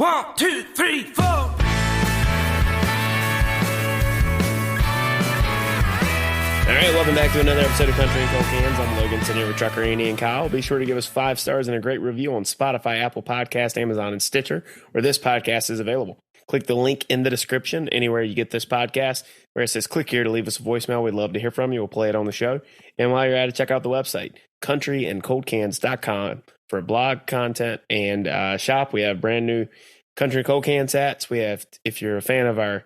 1, 2, 3, 4. All right, welcome back to another episode of Country and Cold Cans. I'm Logan, sitting here with Trucker Andy and Kyle. Be sure to give us 5 stars and a great review on Spotify, Apple Podcast, Amazon, and Stitcher, where this podcast is available. Click the link in the description anywhere you get this podcast, where it says click here to leave us a voicemail. We'd love to hear from you. We'll play it on the show. And while you're at it, check out the website, countryandcoldcans.com, for blog content and shop. We have brand new Country and Cold Cans hats. We have, if you're a fan of our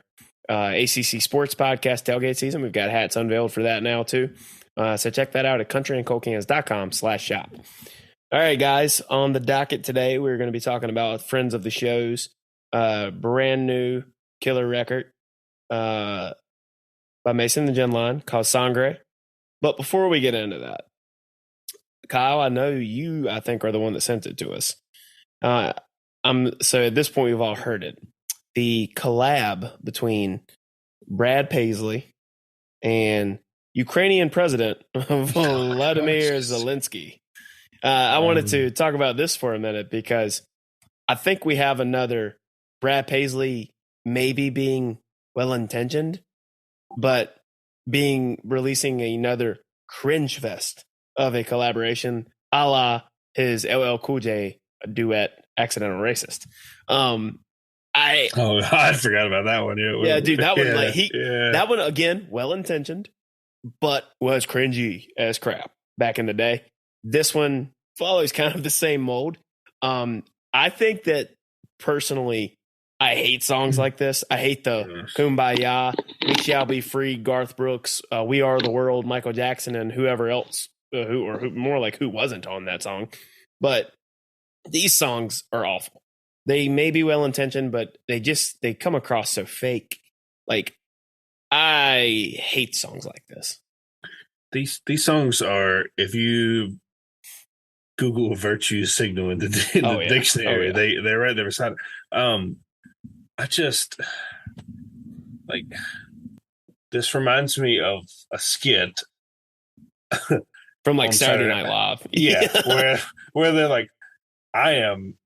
ACC Sports Podcast Tailgate Season, we've got hats unveiled for that now too. So check that out at countryandcoldcans.com/shop. All right, guys, on the docket today, we're going to be talking about friends of the show's brand new killer record by Mason the Gen Line called Sangre. But before we get into that, Kyle, I know you, I think, are the one that sent it to us. So at this point, we've all heard it. The collab between Brad Paisley and Ukrainian President Vladimir Zelensky. I wanted to talk about this for a minute because I think we have another Brad Paisley maybe being well-intentioned, but releasing another cringe fest of a collaboration a la his LL Cool J duet Accidental Racist. I forgot about that one. Yeah, dude, that one that one again, well-intentioned, but was cringy as crap back in the day. This one follows kind of the same mold. I think that personally, I hate songs like this. I hate the Kumbaya, We Shall Be Free, Garth Brooks, We Are the World, Michael Jackson, and whoever else, who wasn't on that song. But these songs are awful. They may be well-intentioned, but they come across so fake. Like, I hate songs like this. These songs are, if you Google virtue signal in the dictionary, they're right there beside it. I just, like, this reminds me of a skit from like Saturday Night Live. Yeah, where they're like, I am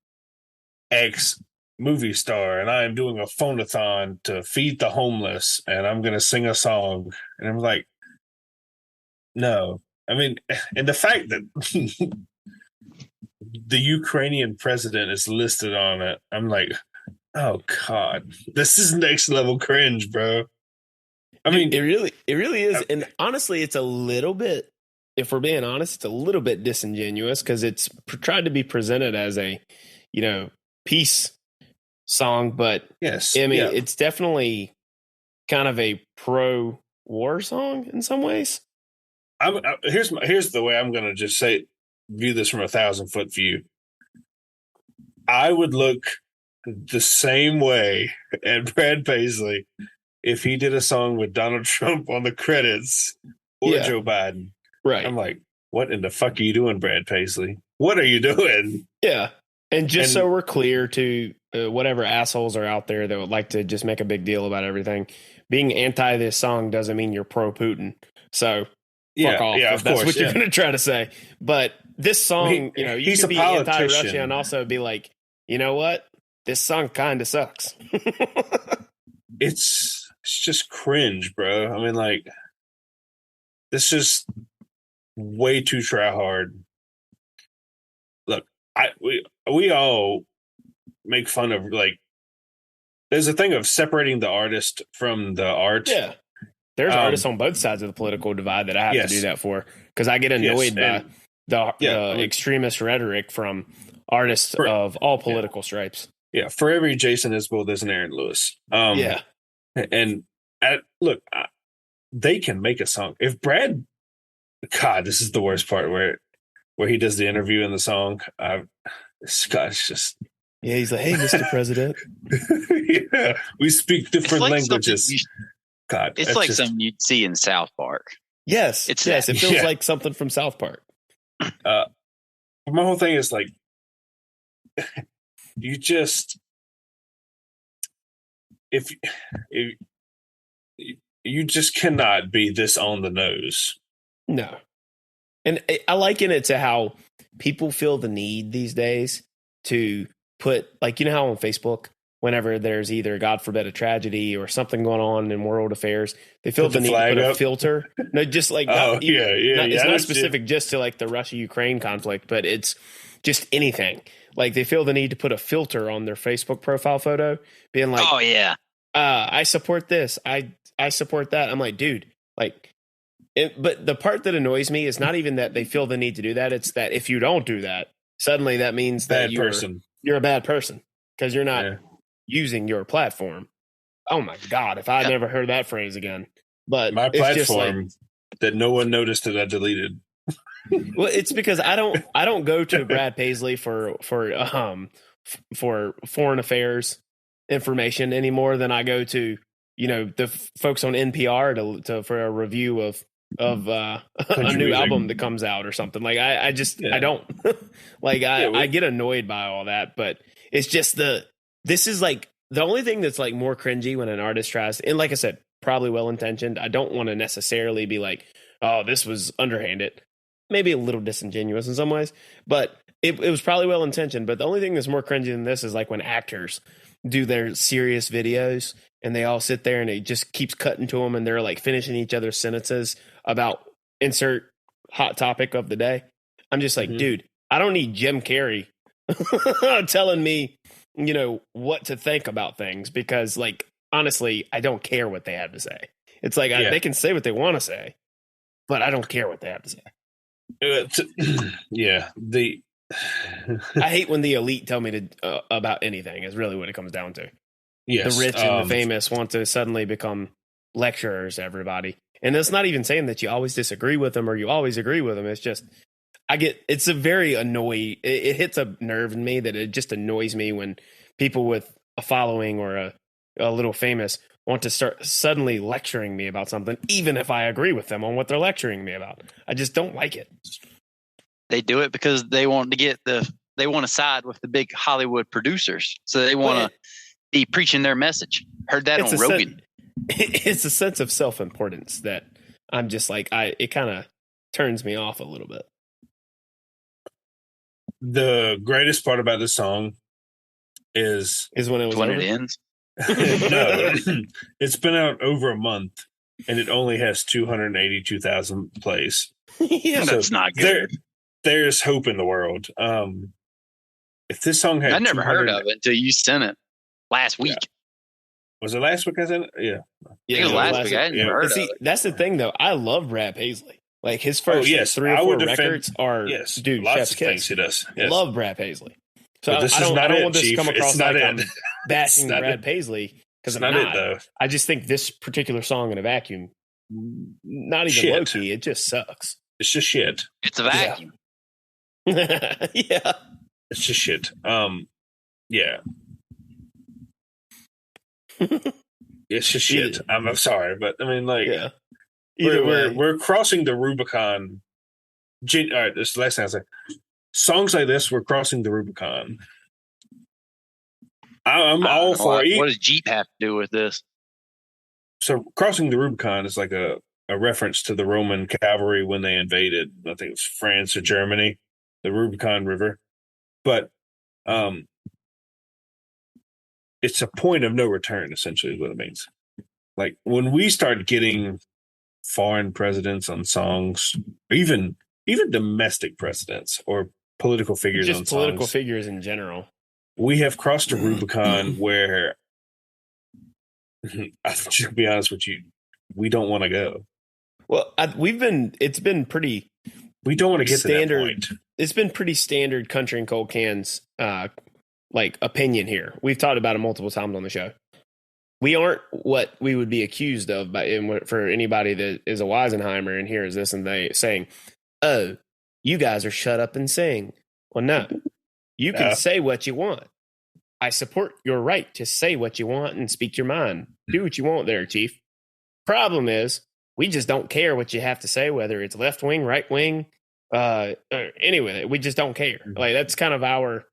X movie star and I am doing a phone-a-thon to feed the homeless and I'm going to sing a song. And I'm like, no. I mean, and the fact that the Ukrainian president is listed on it, I'm like, oh God, this is next level cringe, bro. I mean, it really is. And honestly, it's a little bit, if we're being honest, it's a little bit disingenuous because it's tried to be presented as a, peace song, but yes, I mean, it's definitely kind of a pro-war song in some ways. Here's the way I'm going to just view this from 1,000-foot view. I would look the same way at Brad Paisley if he did a song with Donald Trump on the credits or Joe Biden. Right. I'm like, what in the fuck are you doing, Brad Paisley? What are you doing? Yeah. And so we're clear to whatever assholes are out there that would like to just make a big deal about everything, being anti this song doesn't mean you're pro Putin. So fuck off if that's what you're going to try to say. But this song, you can be anti-Russia and also be like, you know what? This song kind of sucks. It's just cringe, bro. I mean, like, this is way too try hard. Look, we all make fun of, like, there's a thing of separating the artist from the art. Yeah. There's artists on both sides of the political divide that I have to do that for because I get annoyed by the extremist rhetoric from artists of all political stripes. Yeah. For every Jason Isbell, there's an Aaron Lewis. And they can make a song. If Brad, God, this is the worst part where he does the interview in the song. Scott's just. Yeah, he's like, hey, Mr. President. Yeah, we speak different languages. God, it's like something you'd see in South Park. Yes, it feels like something from South Park. My whole thing is like, you just if you just cannot be this on the nose. No, and I liken it to how people feel the need these days to put, like, you know how on Facebook, whenever there's either, God forbid, a tragedy or something going on in world affairs, they feel Put the the need to flag put a up? filter. No, just like, Oh, yeah. it's I not understand. specific just to like the Russia-Ukraine conflict, but it's just anything. Like they feel the need to put a filter on their Facebook profile photo, being like, oh yeah, I support this. I support that. I'm like, dude, like, but the part that annoys me is not even that they feel the need to do that. It's that if you don't do that, suddenly that means that Bad person. you're a bad person because you're not Yeah. using your platform. Oh my God, if I'd never heard that phrase again. But My it's just platform like, that no one noticed that I deleted. well, it's because I don't go to Brad Paisley for foreign affairs information any more than I go to, you know, the folks on NPR to for a review of a Country new music. album that comes out or something. Like I just Yeah. I don't like Yeah, I get annoyed by all that, but it's just this is like the only thing that's like more cringy when an artist tries, and like I said, probably well intentioned. I don't want to necessarily be like, oh, this was underhanded. Maybe a little disingenuous in some ways, but it was probably well intentioned. But the only thing that's more cringy than this is like when actors do their serious videos and they all sit there and it just keeps cutting to them and they're like finishing each other's sentences about insert hot topic of the day. I'm just like, Mhm. dude, I don't need Jim Carrey telling me, you know, what to think about things because, like, honestly, I don't care what they have to say. It's like Yeah. they can say what they want to say, but I don't care what they have to say. Yeah. I hate when the elite tell me to about anything. Is really what it comes down to. Yes. The rich and the famous want to suddenly become lecturers to everybody, and it's not even saying that you always disagree with them or you always agree with them. It's just it's a very annoying. It hits a nerve in me that it just annoys me when people with a following or a little famous want to start suddenly lecturing me about something, even if I agree with them on what they're lecturing me about. I just don't like it. they do it because they want to side with the big Hollywood producers, so they want to be preaching their message. Heard that on Rogan. It's a sense of self-importance that I'm just like, it kind of turns me off a little bit. The greatest part about this song is when it was When over. it ends, no, it's been out over a month and it only has 282,000 plays. Yeah, So that's not good. There's hope in the world. If this song had I never 200 heard of it until you sent it last week. Was it last week I sent it? Yeah. I think it was last week. I hadn't yeah. heard But see, of it. that's the thing, though. I love Brad Paisley. Like his first yes, 3 or I 4 would defend- records are, Yes. dude, Lots chef's of things kiss. he does. Yes. Love Brad Paisley. So But this I is don't, not I don't it, want this Chief. to come across It's not like it. I'm bashing not Brad it. Paisley because It's I'm not not. it though. I just think this particular song in a vacuum, not even Shit. low key, it just sucks. It's just shit. It's a vacuum. Yeah. It's just shit. Yeah. It's just shit. I'm sorry, but I mean, like, Yeah. Either way. we're crossing the Rubicon. All right, this is the last thing I say. Songs like this, we're crossing the Rubicon. I'm I don't all know, for it. what does Jeep have to do with this? So crossing the Rubicon is like a reference to the Roman cavalry when they invaded, I think it was France or Germany, the Rubicon River. But it's a point of no return, essentially, is what it means. Like when we start getting foreign presidents on songs, or even domestic presidents or political figures just on political songs, figures in general. we have crossed a Rubicon where, to be honest with you, we don't want to go. Well, it's been pretty We don't want to get standard. to that point. It's been pretty standard country and cold cans, like opinion here. We've talked about it multiple times on the show. We aren't what we would be accused of for anybody that is a Weisenheimer and hears this and they saying, "Oh, you guys are shut up and sing." Well, no, you can say what you want. I support your right to say what you want and speak your mind. Do what you want there, Chief. Problem is, we just don't care what you have to say, whether it's left wing, right wing. Anyway, we just don't care. Like that's kind of our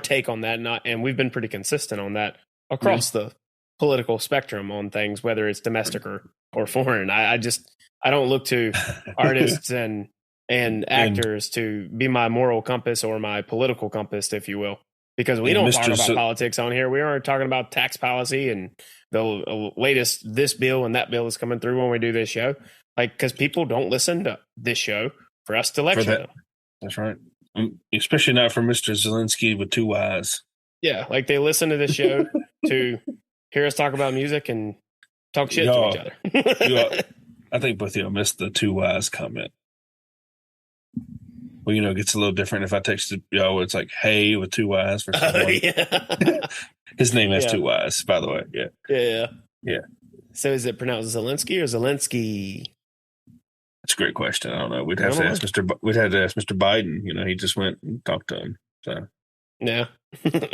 take on that, and we've been pretty consistent on that across the political spectrum on things, whether it's domestic or foreign. I don't look to artists and and actors to be my moral compass or my political compass, if you will, because we And don't Mr. talk about Zo- politics on here. We aren't talking about tax policy and the latest this bill and that bill is coming through when we do this show. Like, because people don't listen to this show for us to lecture that. them. That's right. Especially not for Mr. Zelensky with 2 Y's. Yeah, like they listen to this show to hear us talk about music and talk shit to each other. I think both of y'all missed the 2 Y's comment. Well, it gets a little different if I texted y'all. It's like, hey, with 2 Y's for someone. Yeah. His name has 2 Y's, by the way. Yeah. So is it pronounced Zelensky or Zelensky? That's a great question. I don't know. We'd have to ask Mr. Biden. He just went and talked to him. So Yeah.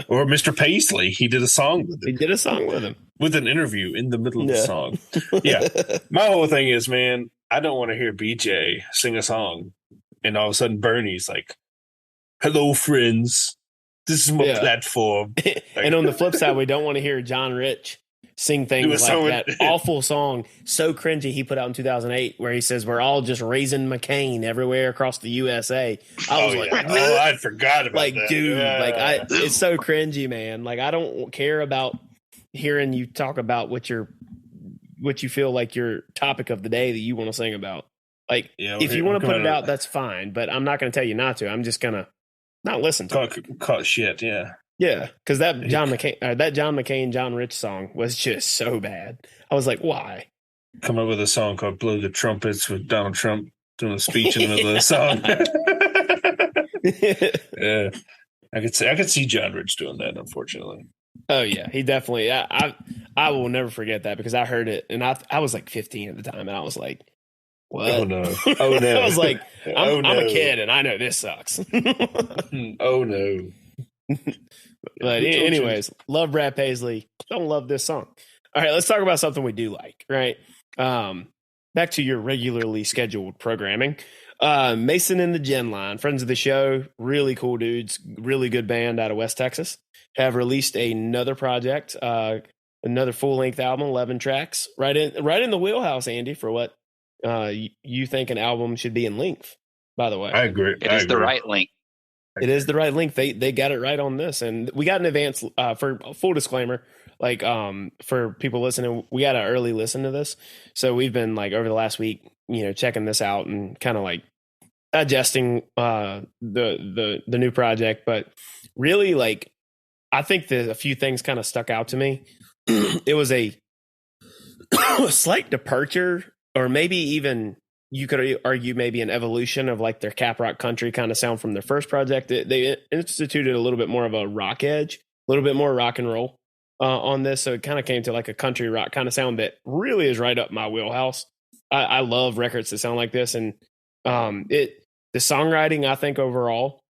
or Mr. Paisley. He did a song with him. He did a song with him. With an interview in the middle of the song. Yeah. My whole thing is, man, I don't want to hear BJ sing a song and all of a sudden Bernie's like, hello, friends. This is my platform. And on the flip side, we don't want to hear John Rich sing things like that awful song, so cringy, he put out in 2008, where he says, we're all just raising McCain everywhere across the USA. I was I forgot about that. Dude, it's so cringy, man. Like, I don't care about hearing you talk about what you feel like your topic of the day that you want to sing about. Like, if you want to put it out, that's fine, but I'm not going to tell you not to. I'm just going to not listen to it. Caught shit, yeah. Yeah, because that John McCain, John Rich song was just so bad. I was like, why? Come up with a song called "Blow the Trumpets" with Donald Trump doing a speech in the middle of the song. Yeah, I could see John Rich doing that. Unfortunately. Oh yeah, he definitely. I will never forget that because I heard it and I was like 15 at the time and I was like, what? Oh no! Oh no! I was like, I'm a kid and I know this sucks. Oh no! But anyways, love Brad Paisley. Don't love this song. All right, let's talk about something we do like, right? Back to your regularly scheduled programming. Mason and the Gen Line, friends of the show, really cool dudes, really good band out of West Texas, have released another project, another full-length album, 11 tracks, right in the wheelhouse, Andy, for what you think an album should be in length, by the way. I agree. It is the right length. It is the right length. They got it right on this, and we got an advance. For full disclaimer, like for people listening, we got an early listen to this, so we've been like over the last week, checking this out and kind of like digesting the new project. But really, like, I think that a few things kind of stuck out to me. It was a slight departure, or maybe even. You could argue maybe an evolution of like their cap rock country kind of sound from their first project. They instituted a little bit more of a rock edge, a little bit more rock and roll on this. So it kind of came to like a country rock kind of sound that really is right up my wheelhouse. I love records that sound like this. And the songwriting, I think overall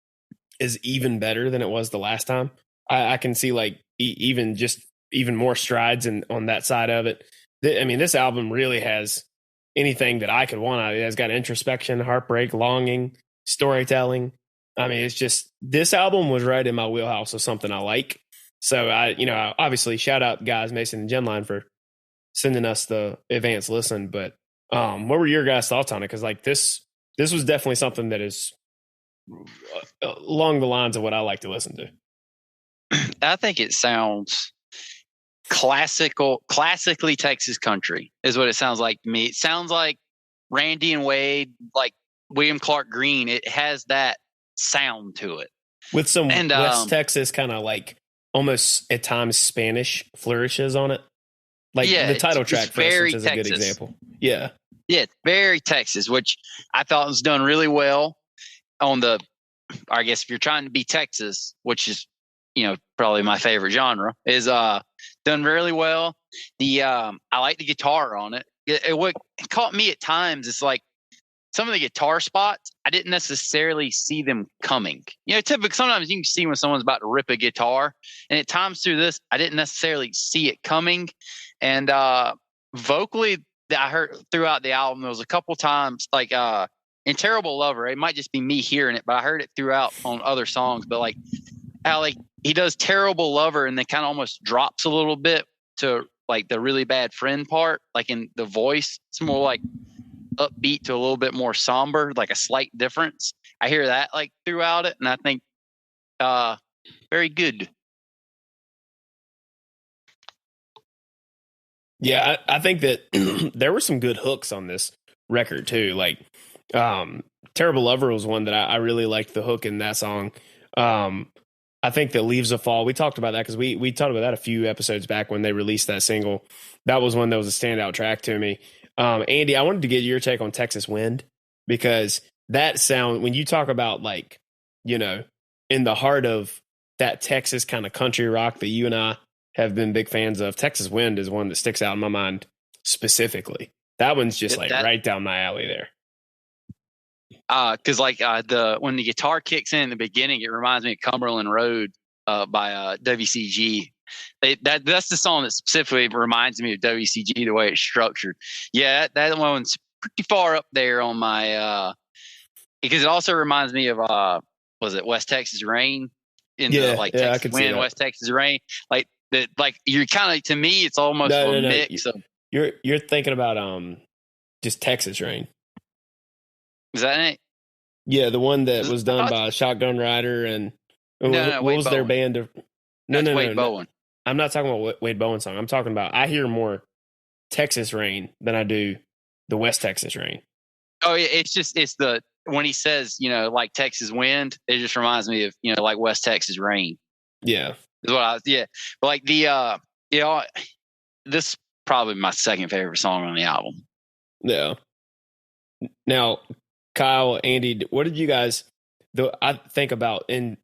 is even better than it was the last time. I can see like even more strides on that side of it. This album really has anything that I could want out of it. It's got introspection, heartbreak, longing, storytelling. It's just, this album was right in my wheelhouse of something I like. So I obviously shout out guys, Mason and Gen Line for sending us the advanced listen. But what were your guys' thoughts on it? Because like this was definitely something that is along the lines of what I like to listen to. I think it sounds classically Texas country is what it sounds like to me. It sounds like Randy and Wade, like William Clark Green. It has that sound to it with some West Texas kind of like almost at times Spanish flourishes on it. Like the title track, for instance, is a good example. Yeah, it's very Texas, which I thought was done really well on the. I guess if you're trying to be Texas, which is probably my favorite genre, is done really well. I like the guitar on it. What caught me at times is like some of the guitar spots, I didn't necessarily see them coming. Typically sometimes you can see when someone's about to rip a guitar, and at times through this, I didn't necessarily see it coming. And vocally, I heard throughout the album, there was a couple times like in Terrible Lover, it might just be me hearing it, but I heard it throughout on other songs. But like how like he does Terrible Lover and then kind of almost drops a little bit to like the Really Bad Friend part, like in the voice. It's more like upbeat to a little bit more somber, like a slight difference. I hear that like throughout it, and I think very good. Yeah, I think that there were some good hooks on this record too. Like, Terrible Lover was one that I really liked the hook in that song. I think that Leaves a Fall, we talked about that because we talked about that a few episodes back when they released that single. That was one that was a standout track to me. Andy, I wanted to get your take on Texas Wind, because that sound, when you talk about like, you know, in the heart of that Texas kind of country rock that you and I have been big fans of, Texas Wind is one that sticks out in my mind specifically. That one's just right down my alley there. Because when the guitar kicks in the beginning, it reminds me of Cumberland Road by WCG. That's the song that specifically reminds me of WCG, the way it's structured. Yeah, that one's pretty far up there on my because it also reminds me of was it West Texas Rain Texas Wind, West Texas Rain, like that. Like you're kind of, to me, it's almost a mix of. You're thinking about just Texas Rain. Is that it? Yeah, the one that was done by Shotgun Rider and what was their band? Wade Bowen. I'm not talking about Wade Bowen song. I'm talking about, I hear more Texas Rain than I do the West Texas Rain. Oh, yeah, it's the, when he says, you know, like Texas Wind, it just reminds me of, you know, like West Texas Rain. Yeah. Is what but like the this is probably my second favorite song on the album. Yeah. Now, Kyle, Andy, what did you guys I think about in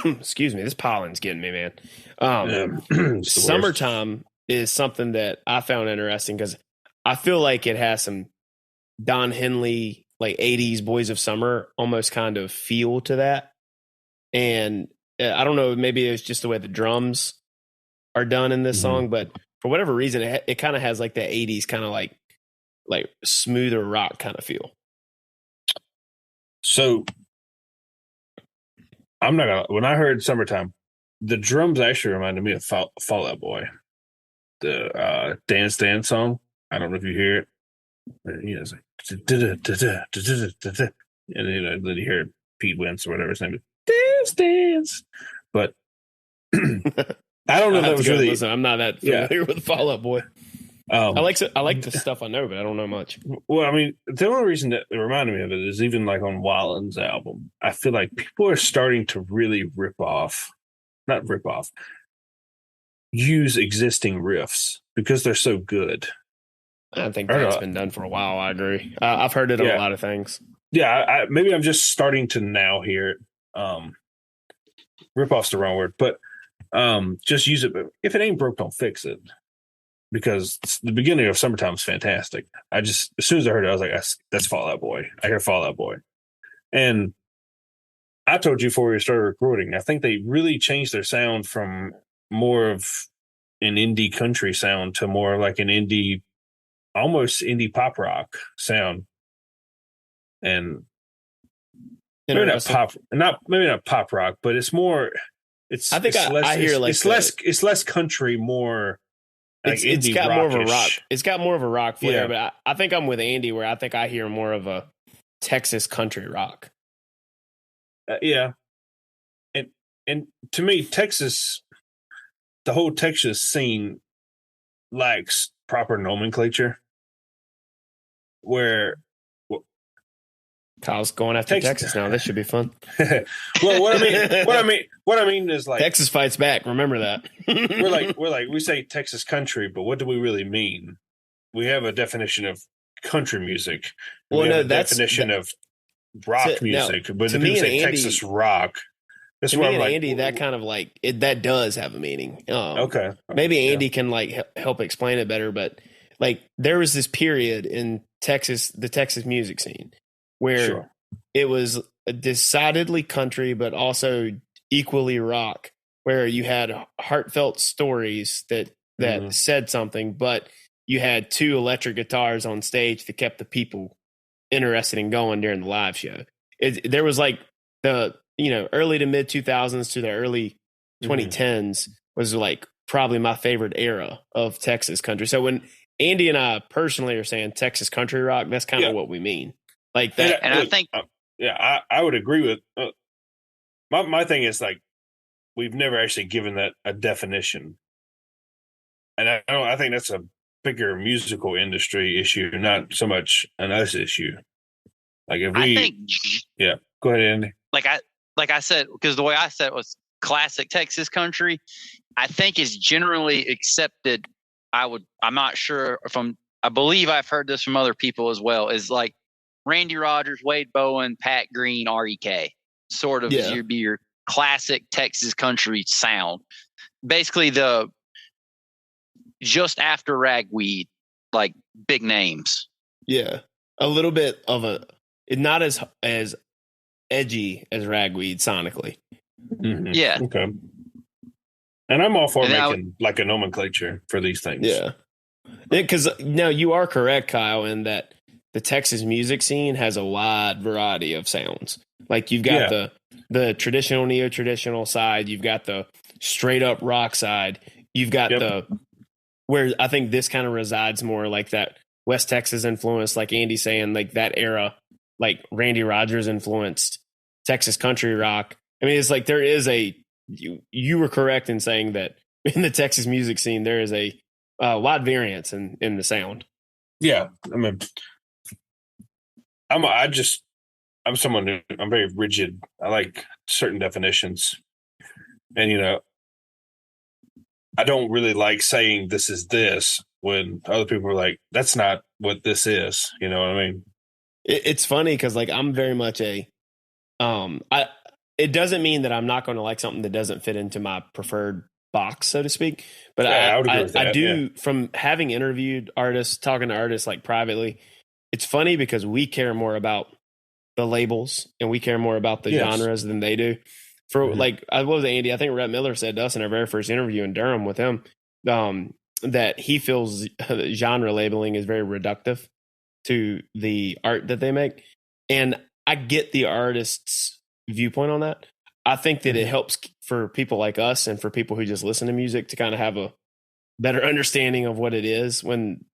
excuse me, this pollen's getting me, man. Summertime is something that I found interesting because I feel like it has some Don Henley, like 80s Boys of Summer almost kind of feel to that. And I don't know, maybe it's just the way the drums are done in this song, but for whatever reason, it kind of has like the 80s kind of like smoother rock kind of feel. So I'm not gonna, when I heard Summertime, the drums actually reminded me of Fall Out Boy, the Dance Dance song. I don't know if you hear it. You know, it's like, and then you hear Pete Wentz or whatever his name is, Dance Dance. But I don't know if that was really. Listen, I'm not that familiar with Fall Out Boy. I like the stuff I know, but I don't know much. Well, I mean, the only reason that it reminded me of it is even like on Wallen's album, I feel like people are starting to really use existing riffs because they're so good. I think that's been done for a while. I agree. I've heard it on a lot of things. Yeah, maybe I'm just starting to now hear it. Rip off's the wrong word, but just use it. But if it ain't broke, don't fix it. Because the beginning of Summertime is fantastic. As soon as I heard it, I was like, that's Fall Out Boy. I hear Fall Out Boy. And I told you before we started recording, I think they really changed their sound from more of an indie country sound to more like an indie, almost indie pop rock sound. And maybe not pop rock, but it's more, it's less country, more. It's got more of a rock. It's got more of a rock flair, but I think I'm with Andy where I think I hear more of a Texas country rock. And to me, Texas, the whole Texas scene lacks proper nomenclature. Where Kyle's going after Texas now. This should be fun. Well, what I mean is like Texas fights back. Remember that. we say Texas country, but what do we really mean? We have a definition of country music. Well, a definition of rock music, but to people say Texas rock. That's where I'm like, Andy, that kind of like that does have a meaning. Okay, maybe Andy can like help explain it better, but like there was this period in Texas, the Texas music scene, where it was decidedly country, but also equally rock, where you had heartfelt stories that said something, but you had two electric guitars on stage that kept the people interested in going during the live show. There was like the, early to mid 2000s to the early 2010s was like probably my favorite era of Texas country. So when Andy and I personally are saying Texas country rock. That's kind of what we mean. Like that. And I think, I would agree with. My thing is like we've never actually given that a definition, and I think that's a bigger musical industry issue, not so much an us issue. Like if we, go ahead, Andy. Like I said, because the way I said it was classic Texas country, I think is generally accepted. I'm not sure I believe I've heard this from other people as well, is like Randy Rogers, Wade Bowen, Pat Green, REK, sort of is your classic Texas country sound. Basically just after Ragweed, like big names. Yeah. A little bit of not as edgy as Ragweed sonically. Mm-hmm. Yeah. Okay. And I'm all for making like a nomenclature for these things. Yeah. Because now you are correct, Kyle, in that the Texas music scene has a wide variety of sounds. Like you've got the traditional, neo-traditional side. You've got the straight up rock side. You've got where I think this kind of resides more like that West Texas influence, like Andy's saying, like that era, like Randy Rogers influenced Texas country rock. I mean, it's like there is you were correct in saying that in the Texas music scene, there is a wide variance in the sound. Yeah. I mean, I'm someone who I'm very rigid. I like certain definitions, and I don't really like saying this is this when other people are like, that's not what this is. You know what I mean? It's funny because like I'm very much it doesn't mean that I'm not going to like something that doesn't fit into my preferred box, so to speak. But I do from having interviewed artists, talking to artists like privately, it's funny because we care more about the labels and we care more about the genres than they do. For like, what was it, Andy? I think Rhett Miller said to us in our very first interview in Durham with him that he feels genre labeling is very reductive to the art that they make. And I get the artist's viewpoint on that. I think that it helps for people like us and for people who just listen to music to kind of have a better understanding of what it is when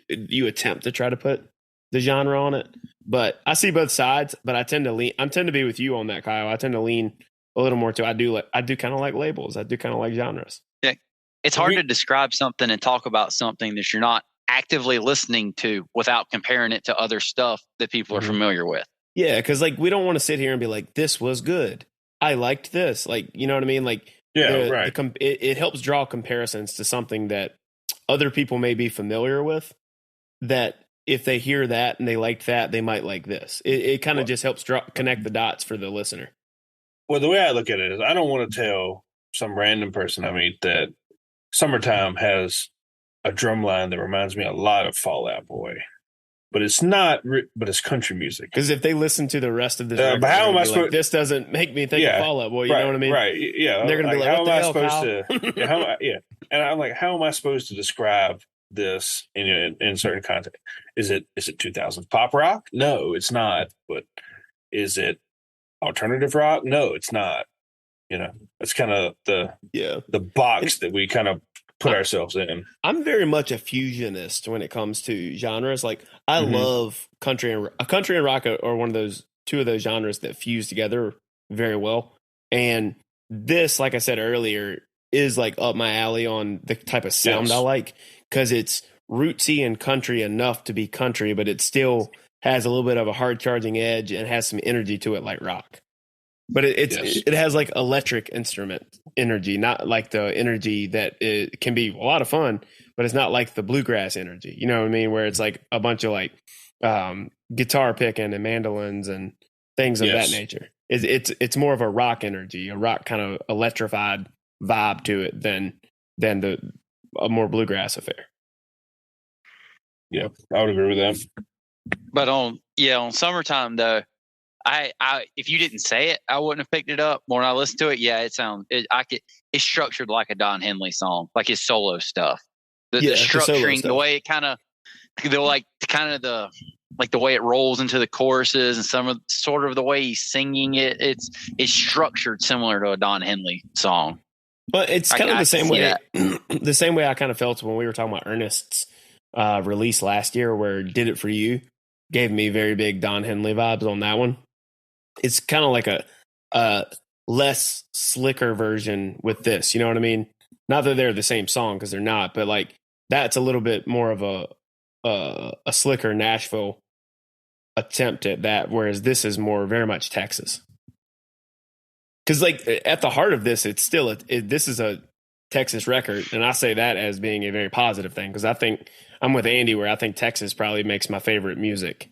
you attempt to try to put the genre on it. But I see both sides, but I tend to be with you on that, Kyle. I tend to lean a little more to I do kind of like labels. I do kind of like genres. Yeah. It's hard to describe something and talk about something that you're not actively listening to without comparing it to other stuff that people are familiar with. Yeah, because like we don't want to sit here and be like, this was good. I liked this. Like, you know what I mean? Like, right. It helps draw comparisons to something that other people may be familiar with, that if they hear that and they liked that, they might like this. It kind of just helps connect the dots for the listener. Well, the way I look at it is I don't want to tell some random person I meet that Summertime has a drum line that reminds me a lot of Fall Out Boy. But it's not, but it's country music. Because if they listen to the rest of this, but how am I supposed? Like, this doesn't make me think of Fall Out Boy. You know what I mean? Right. Yeah. And they're going to be like, how what am the I hell, supposed Kyle? to? And I'm like, how am I supposed to describe this in certain context? Is it 2000s pop rock? No, it's not. But is it alternative rock? No, it's not. It's kind of the box that we kind of put ourselves in. I'm very much a fusionist when it comes to genres. Like I love country and rock are one of two of those genres that fuse together very well. And this, like I said earlier, is like up my alley on the type of sound I like, because it's rootsy and country enough to be country, but it still has a little bit of a hard charging edge and has some energy to it like rock. But it has like electric instrument energy, not like the energy that it can be a lot of fun, but it's not like the bluegrass energy. You know what I mean? Where it's like a bunch of like guitar picking and mandolins and things of that nature. It's more of a rock energy, a rock kind of electrified vibe to it than a more bluegrass affair. Yeah, I would agree with that. But on Summertime though, I if you didn't say it, I wouldn't have picked it up. When I listened to it, it's structured like a Don Henley song, like his solo stuff. The structuring, the way it kind of, the way it rolls into the choruses and sort of the way he's singing it, it's structured similar to a Don Henley song. But it's kind of the same way. The same way I kind of felt when we were talking about Ernest's release last year, where "Did It For You" gave me very big Don Henley vibes on that one. It's kind of like a less slicker version with this. You know what I mean? Not that they're the same song, because they're not, but like that's a little bit more of a slicker Nashville attempt at that, whereas this is more very much Texas. Because like at the heart of this, it's still this is a Texas record, and I say that as being a very positive thing, because I think I'm with Andy where I think Texas probably makes my favorite music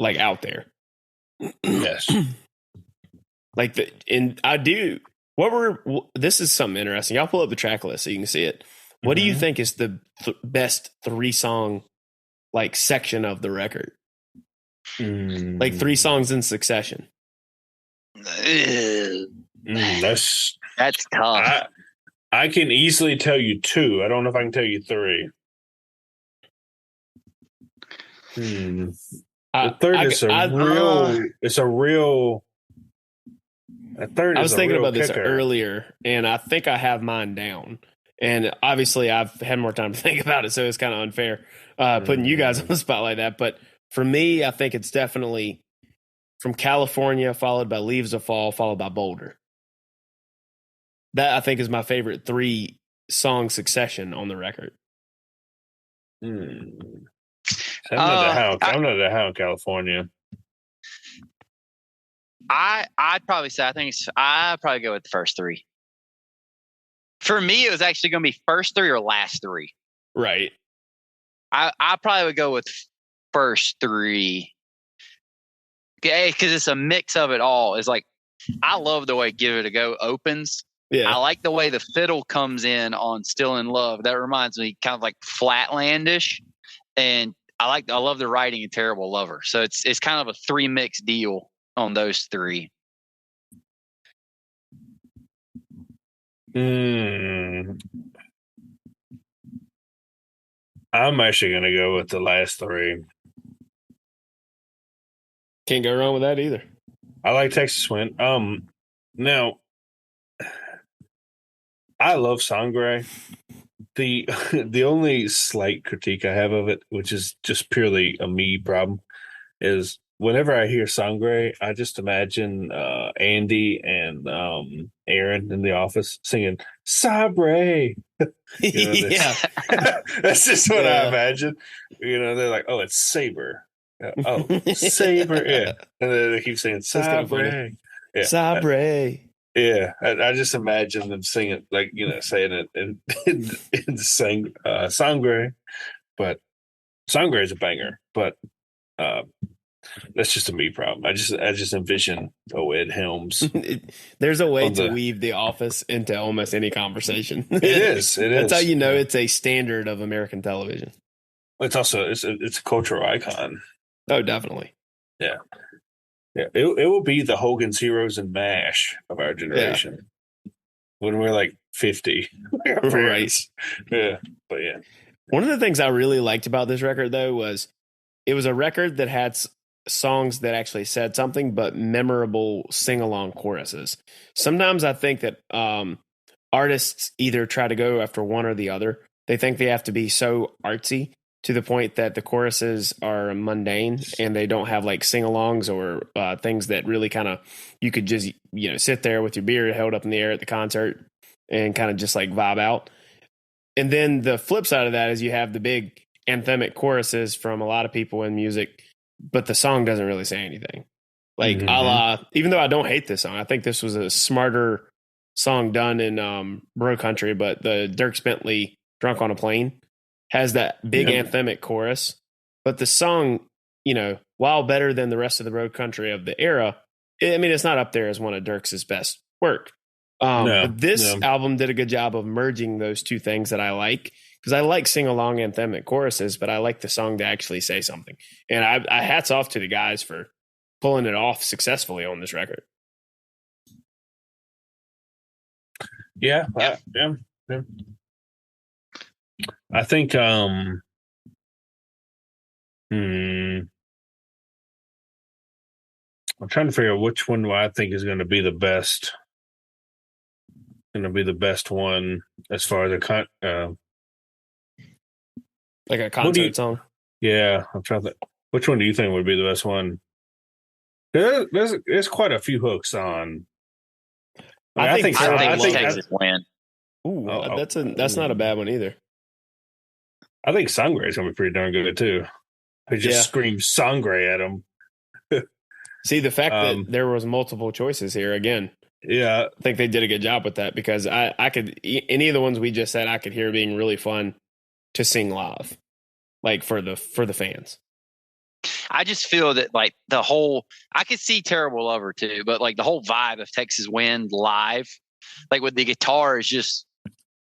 like out there. Yes. Like this is something interesting. I'll pull up the track list so you can see it. What do you think is the best 3-song like section of the record? Like 3 songs in succession. That's tough. I can easily tell you 2. I don't know if I can tell you 3. The third is a real. A third. I was thinking about this kicker. earlier, and I think I have mine down. And obviously, I've had more time to think about it, so it's kind of unfair putting you guys on the spot like that. But for me, I think it's definitely From California, followed by Leaves of Fall, followed by Boulder. That, I think, is my favorite 3-song succession on the record. I'm not at how California. I'd probably say I'd probably go with the first 3. For me, it was actually going to be first 3 or last 3. Right. I probably would go with first 3. Okay, because it's a mix of it all. It's like, I love the way "Give It a Go" opens. Yeah. I like the way the fiddle comes in on "Still in Love." That reminds me kind of like Flatlandish, and I love the writing in "Terrible Lover." So it's kind of a 3 mix deal on those 3. I'm actually going to go with the last 3. Can't go wrong with that either. I like Texas Wind. Now, I love Sangre. The only slight critique I have of it, which is just purely a me problem, is whenever I hear Sangre, I just imagine Andy and Aaron in the office singing Sabre. Yeah. That's just what I imagine. They're like, oh, it's Saber. Saber. Yeah. And then they keep saying Sabre. Yeah. Sabre. Yeah. I just imagine them singing, like, saying it in Sangre. But Sangre is a banger. But that's just a me problem. I just envision Ed Helms. There's a way to weave The Office into almost any conversation. It is. That's how you know it's a standard of American television. It's also it's a cultural icon. Oh, definitely. Yeah. It will be the Hogan's Heroes and MASH of our generation when we're like 50. Right. Yeah. But yeah. One of the things I really liked about this record, though, was it was a record that had songs that actually said something, but memorable sing-along choruses. Sometimes I think that artists either try to go after one or the other. They think they have to be so artsy to the point that the choruses are mundane and they don't have like sing-alongs or things that really kind of you could just sit there with your beer held up in the air at the concert and kind of just like vibe out. And then the flip side of that is you have the big anthemic choruses from a lot of people in music, but the song doesn't really say anything. Like a la, even though I don't hate this song, I think this was a smarter song done in Bro Country, but the Dierks Bentley "Drunk on a Plane" has that big anthemic chorus, but the song, while better than the rest of the Road Country of the era, it's not up there as one of Dierks' best work. But this album did a good job of merging those two things that I like, because I like sing-along anthemic choruses, but I like the song to actually say something. And I hats off to the guys for pulling it off successfully on this record. Yeah. I think I'm trying to figure out which one I think is going to be the best. Going to be the best one as far as Like a What do concert you- song. Yeah, I'm trying to think. Which one do you think would be the best one? There's quite a few hooks on. I think I think I it's think- Texas win. Ooh, Oh, that's not a bad one either. I think Sangre is gonna be pretty darn good too. They just Yeah. scream Sangre at him. See, the fact that there was multiple choices here again, Yeah, I think they did a good job with that because I could any of the ones we just said I could hear being really fun to sing live, like for the fans. I just feel that like the whole I could see Terrible Lover too, but like the whole vibe of Texas Wind live, like with the guitar is just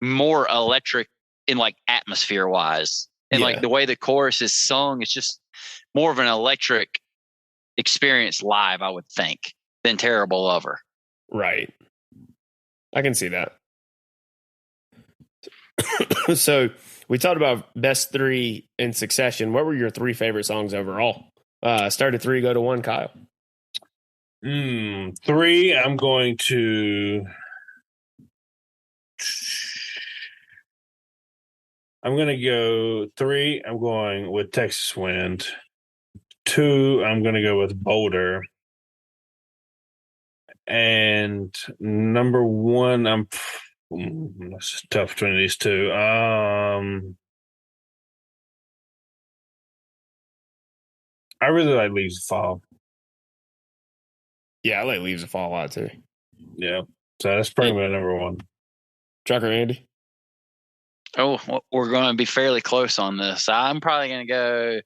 more electric in like atmosphere wise. And Yeah. like the way the chorus is sung, it's just more of an electric experience live, I would think, than Terrible Lover. Right. I can see that. So we talked about best three in succession. What were your three favorite songs overall? Start at 3, go to 1, Kyle. 3. I'm going to. I'm going to go 3. I'm going with Texas Wind. 2. I'm going to go with Boulder. And number 1, that's tough between these two. I really like Leaves to Fall. Yeah, I like Leaves to Fall a lot too. Yeah, so that's probably my number 1. Trucker Andy? Oh, well, we're going to be fairly close on this. I'm probably going to go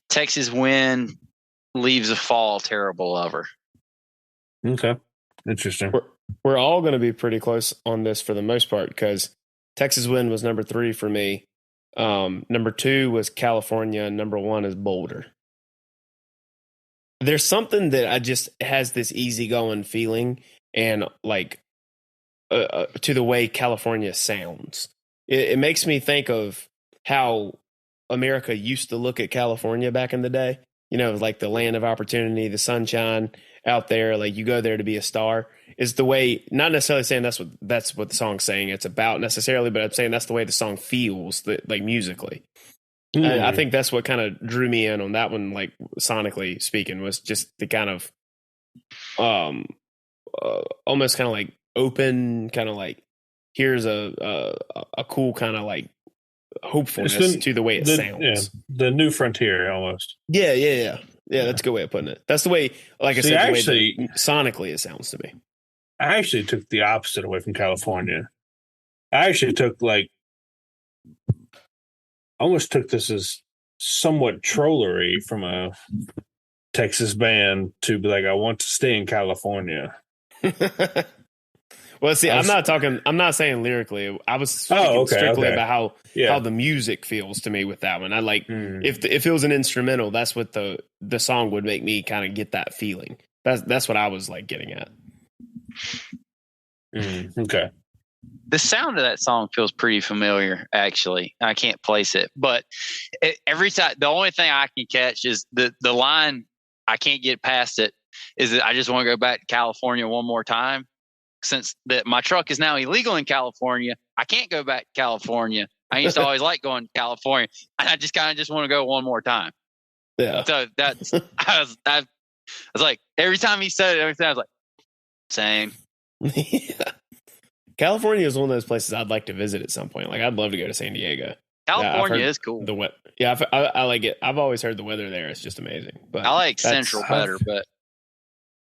Texas Wind, Leaves to Fall, Terrible Lover. Okay, interesting. We're all going to be pretty close on this for the most part because Texas Wind was number 3 for me. Number 2 was California, and number 1 is Boulder. There's something that I just has this easygoing feeling and like to the way California sounds. It makes me think of how America used to look at California back in the day. You know, like the land of opportunity, the sunshine out there. Like you go there to be a star. Is the way, not necessarily saying that's what the song's saying it's about necessarily, but I'm saying that's the way the song feels, like musically. I think that's what kind of drew me in on that one, like sonically speaking, was just the kind of almost kind of like open, kind of like here's a cool kind of like hopefulness to the way it sounds. Yeah, the new frontier almost. Yeah. That's a good way of putting it. That's the way, like I said, actually, the way sonically it sounds to me. I actually took the opposite away from California. I actually almost took this as somewhat trollery from a Texas band to be like, I want to stay in California. Well, see, I'm not saying lyrically. I was speaking strictly about how the music feels to me with that one. I like if it was an instrumental, that's what the song would make me kind of get that feeling. That's what I was like getting at. Okay. The sound of that song feels pretty familiar, actually. I can't place it, but every time, the only thing I can catch is the line. I can't get past it. Is that I just want to go back to California one more time. Since that my truck is now illegal in California, I can't go back to California. I used to always like going to California, and I just kind of just want to go one more time. Yeah. So that's I was like, every time he said it, I was like, same. Yeah. California is one of those places I'd like to visit at some point. Like I'd love to go to San Diego. California is cool. I like it. I've always heard the weather there is just amazing. But I like Central better, but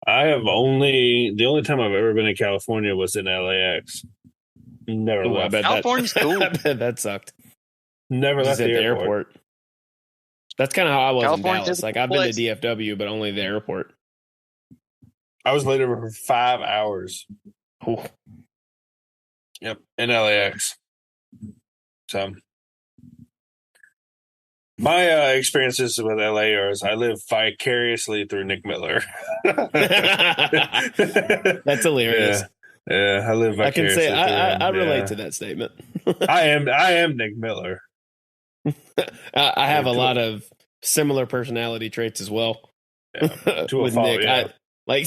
the only time I've ever been in California was in LAX. Never left. California's cool. I bet that sucked. Never left at the airport. That's kind of how I was in Dallas. Like I've been to DFW, but only the airport. I was laid over for 5 hours. Ooh. Yep, in LAX. So my experiences with LA are I live vicariously through Nick Miller. That's hilarious. Yeah, I live vicariously. I can say I relate to that statement. I am Nick Miller. I have a lot of similar personality traits as well. Yeah, with Nick. Like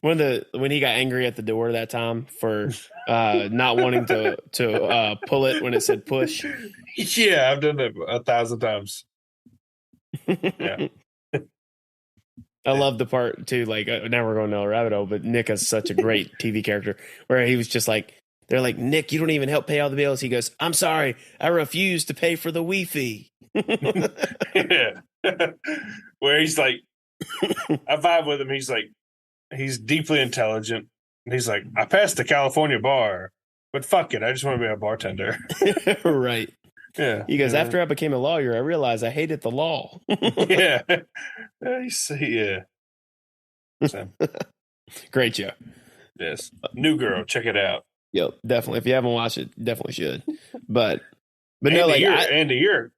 when he got angry at the door that time for not wanting to pull it when it said push. Yeah, I've done it 1,000 times. Yeah. I love the part too. Like now we're going down a rabbit hole, but Nick is such a great TV character where he was just like, they're like, Nick, you don't even help pay all the bills. He goes, I'm sorry, I refuse to pay for the Wi-Fi. Yeah. Where he's like, I vibe with him. He's like, he's deeply intelligent. And he's like, I passed the California bar, but fuck it, I just want to be a bartender. Right. Yeah. He goes, after I became a lawyer, I realized I hated the law. Yeah. Yeah. So, great show. yes. New Girl, check it out. Yep, definitely. If you haven't watched it, definitely should. But Andy, no, like Andy, you're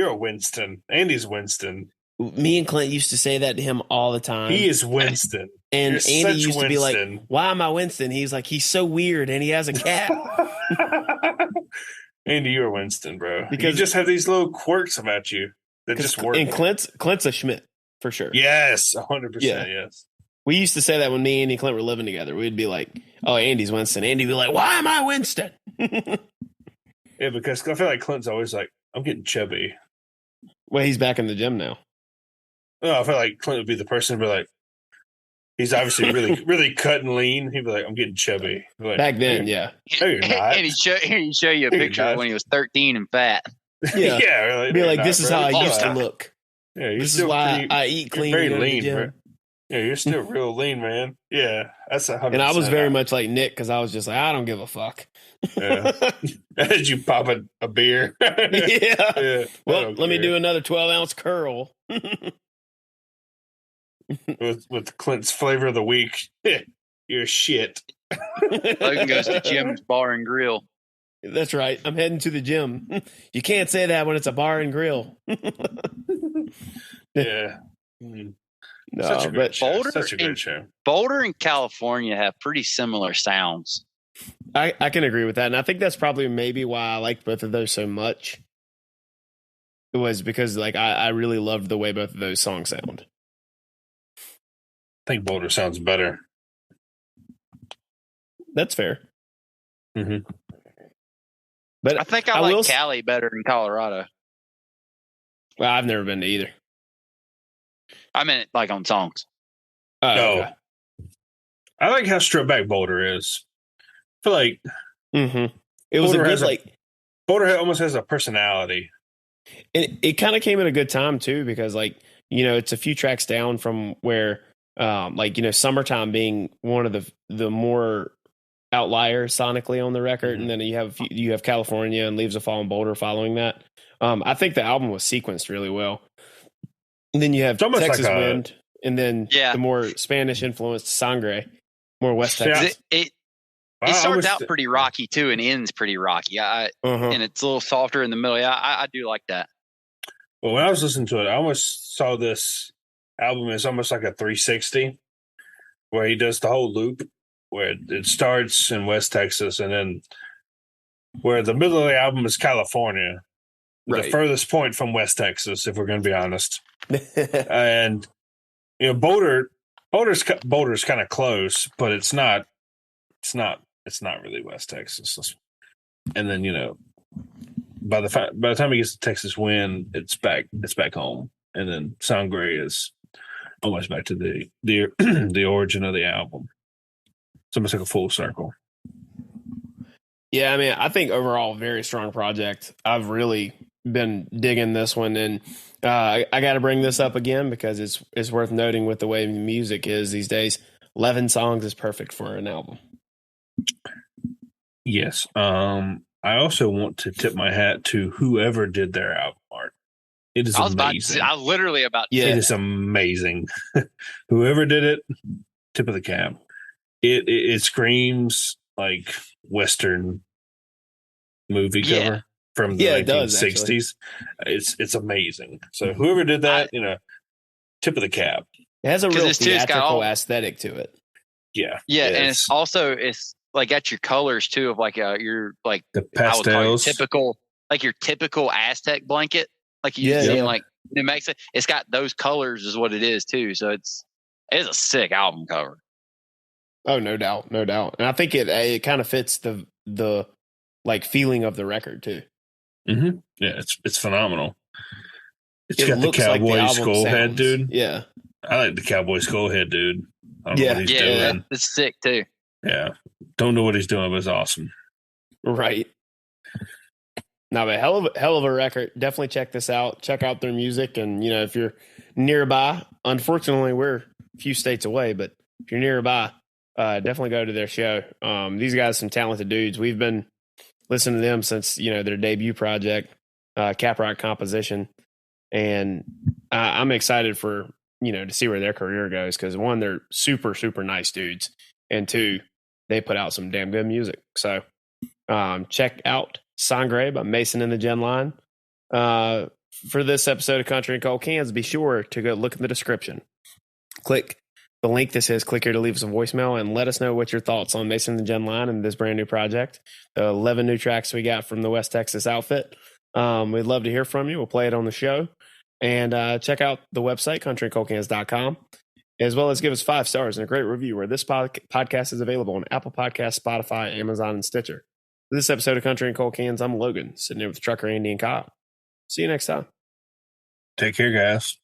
a Winston. Andy's Winston. Me and Clint used to say that to him all the time. He is Winston. And You're Andy used to be like, why am I Winston? He's like, he's so weird and he has a cat. Andy, you're Winston, bro. Because you just have these little quirks about you that just work. And Clint's a Schmidt, for sure. Yes, 100%, yes. We used to say that when me, Andy, and Clint were living together. We'd be like, oh, Andy's Winston. Andy'd be like, why am I Winston? Yeah, because I feel like Clint's always like, I'm getting chubby. Well, he's back in the gym now. Oh, I feel like Clint would be the person to be like, he's obviously really, really cut and lean. He'd be like, I'm getting chubby. Like, back then, yeah. No, you're not. And he'd show you a picture of when he was 13 and fat. Yeah. Yeah. Really, be like, this is how I used to look. Yeah, this is why I eat clean. Very lean, bro. Yeah, you're still real lean, man. Yeah, that's 100%. And I was very much like Nick because I was just like, I don't give a fuck. Yeah. As you pop a beer. Yeah. Well, let me do another 12-ounce curl. with Clint's flavor of the week. You're shit. Logan goes to Jim's Bar and Grill. That's right. I'm heading to the gym. You can't say that when it's a bar and grill. Yeah. No, such a great show. Boulder Such a great show. Boulder and California have pretty similar sounds. I can agree with that. And I think that's probably maybe why I liked both of those so much. It was because like I really loved the way both of those songs sound. I think Boulder sounds better. That's fair. Mm-hmm. But I think I like Cali better than Colorado. Well, I've never been to either. I meant like on songs. No. Okay. I like how stripped back Boulder is. I feel like it was Boulder a good Boulder almost has a personality. And it kind of came at a good time too, because like, you know, it's a few tracks down from where like, you know, Summertime being one of the more outliers sonically on the record, and then you have California and Leaves a Fallen Boulder following that. I think the album was sequenced really well. And then you have Texas like Wind, and then the more Spanish influenced Sangre, more West Texas. It starts out pretty rocky too, and ends pretty rocky. And it's a little softer in the middle. Yeah, I do like that. Well, when I was listening to it, I almost saw this album as almost like a 360, where he does the whole loop, where it starts in West Texas, and then where the middle of the album is California, the furthest point from West Texas, if we're going to be honest. And you know, Boulder's kind of close, but it's not really West Texas. And then, you know, by the time he gets to Texas Wind, it's back home, and then Sangre is almost back to the origin of the album. It's almost like a full circle. Yeah, I mean, I think overall very strong project. I've really been digging this one, and I got to bring this up again because it's worth noting with the way music is these days. 11 songs is perfect for an album. Yes. I also want to tip my hat to whoever did their album art. It is amazing. I was literally about to say it is amazing. Whoever did it, tip of the cap. It screams like Western movie cover from the 1960s. It's amazing. So whoever did that, you know, tip of the cap. It has a real theatrical aesthetic to it. Yeah. Yeah, and it's like got your colors too of like your like the pastels, your typical Aztec blanket, like you see in like New Mexico. It's got those colors is what it is too. So it's It's a sick album cover. Oh, no doubt, no doubt. And I think it kind of fits the like feeling of the record too. Mm-hmm. Yeah, it's phenomenal. It's It got the looks like the cowboy album skull head, sounds. dude. Yeah. I like the cowboy skull head, dude. I don't know Yeah. what he's Yeah, doing. it's sick too. Yeah. Don't know what he's doing, but it's awesome. Right. No, but hell of a record. Definitely check this out. Check out their music, and if you're nearby, unfortunately we're a few states away, but if you're nearby, definitely go to their show. These guys, some talented dudes. We've been listening to them since their debut project, Caprock Composition, and I'm excited for to see where their career goes because one, they're super super nice dudes, and two, they put out some damn good music. So check out Sangre by Mason and the Gen Line. For this episode of Country and Cold Cans, be sure to go look in the description. Click the link that says click here to leave us a voicemail and let us know what your thoughts on Mason and the Gen Line and this brand new project. The 11 new tracks we got from the West Texas outfit. We'd love to hear from you. We'll play it on the show. And check out the website, countryandcoldcans.com, as well as give us 5 stars and a great review where this podcast is available on Apple Podcasts, Spotify, Amazon, and Stitcher. For this episode of Country and Cold Cans, I'm Logan, sitting here with Trucker Andy and Kyle. See you next time. Take care, guys.